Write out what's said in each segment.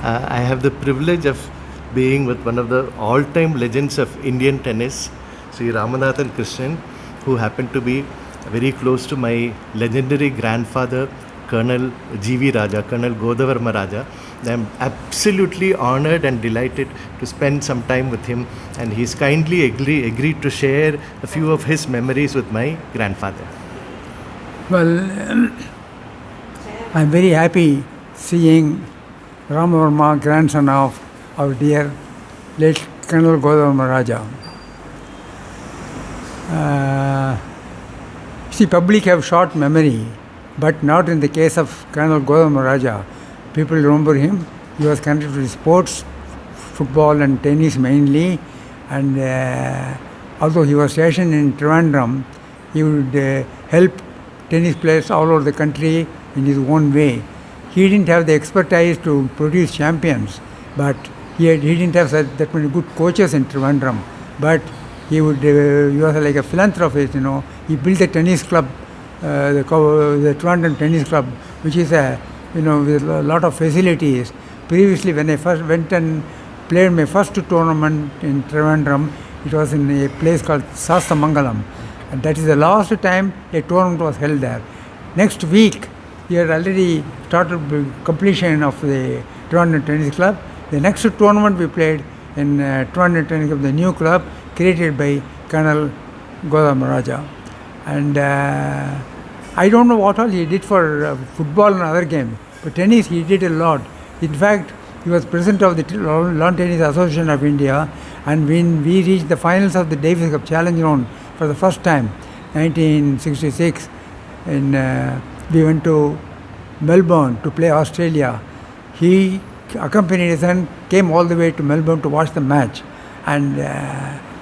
I have the privilege of being with one of the all-time legends of Indian tennis, Sri Ramanathan Krishnan, who happened to be very close to my legendary grandfather, Col.G.V.Raja, Col.G.V.Varma Raja. I'm absolutely honored and delighted to spend some time with him, and he's kindly agreed to share a few of his memories with my grandfather. Well, I'm very happy seeing Rama Varma, grandson of our dear late Col.G.V.Varma Raja. See, public have short memory, but not in the case of Col.G.V.Varma Raja. People remember him. He was connected with sports, football and tennis mainly, and although he was stationed in Trivandrum, he would help tennis players all over the country in his own way. He didn't have the expertise to produce champions, but he didn't have that many good coaches in Trivandrum. But he was like a philanthropist, He built a tennis club, the Trivandrum Tennis Club, which is with a lot of facilities. Previously, when I first went and played my first tournament in Trivandrum, it was in a place called Sastamangalam. And that is the last time a tournament was held there. Next week, he had already started completion of the Trivandrum Tennis Club. The next tournament we played in Trivandrum Tennis Club, the new club created by Col.G.V.Raja Raja. And I don't know what all he did for football and other games, but tennis he did a lot. In fact, he was president of the Lawn Tennis Association of India, and when we reached the finals of the Davis Cup Challenge Round for the first time, 1966, we went to Melbourne to play Australia. He accompanied his son, came all the way to Melbourne to watch the match, and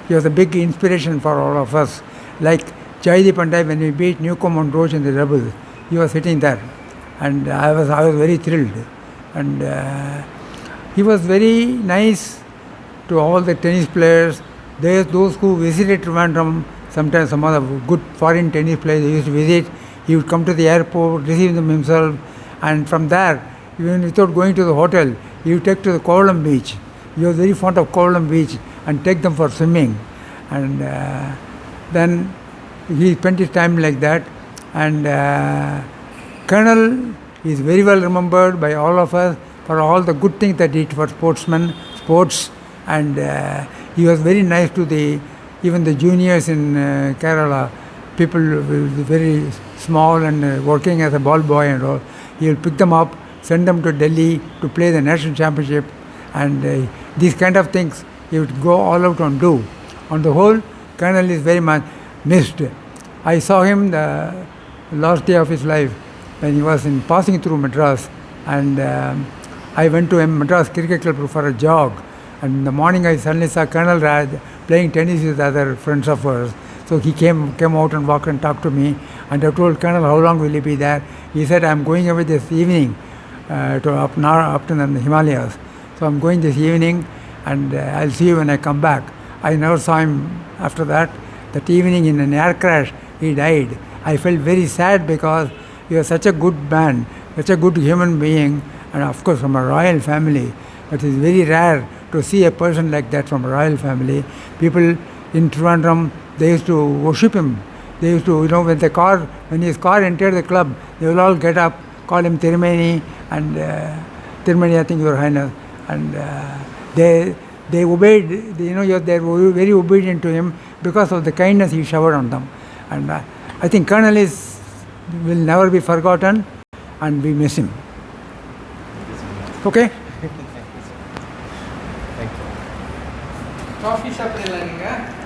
he was a big inspiration for all of us. Like Jaydeep Pandey, when we beat Newcombe on Roach in the Rebels, he was sitting there, and I was very thrilled. And he was very nice to all the tennis players. Those who visited Trivandrum, sometimes some other good foreign tennis players they used to visit. He would come to the airport, receive them himself, and from there, even without going to the hotel, he would take to the Kovalam beach. He was very fond of Kovalam beach and take them for swimming. And then he spent his time like that. And Colonel is very well remembered by all of us for all the good things that he did for sports, and he was very nice to even the juniors in Kerala, people very small and working as a ball boy and all. He will pick them up, send them to Delhi to play the national championship, and these kind of things he would go all out and do. On the whole, Colonel is very much missed. I saw him the last day of his life when he was passing through Madras, and I went to Madras Cricket Club for a jog, and in the morning I suddenly saw Colonel Raj playing tennis with other friends of ours. So he came out and walked and talked to me, and I told Colonel, how long will he be there? He said, I'm going away this evening up to the Himalayas. So I'm going this evening, and I'll see you when I come back. I never saw him after that. That evening in an air crash, he died. I felt very sad because he was such a good man, such a good human being, and of course from a royal family. But it's very rare to see a person like that from a royal family. People in Trivandrum, they used to worship him. They used to, when his car entered the club, they will all get up, call him Tirumeni, and Tirumeni, I think, Your Highness. And they obeyed, they were very obedient to him because of the kindness he showered on them. And I think Colonel will never be forgotten, and we miss him. Okay? Thank you. Coffee shop.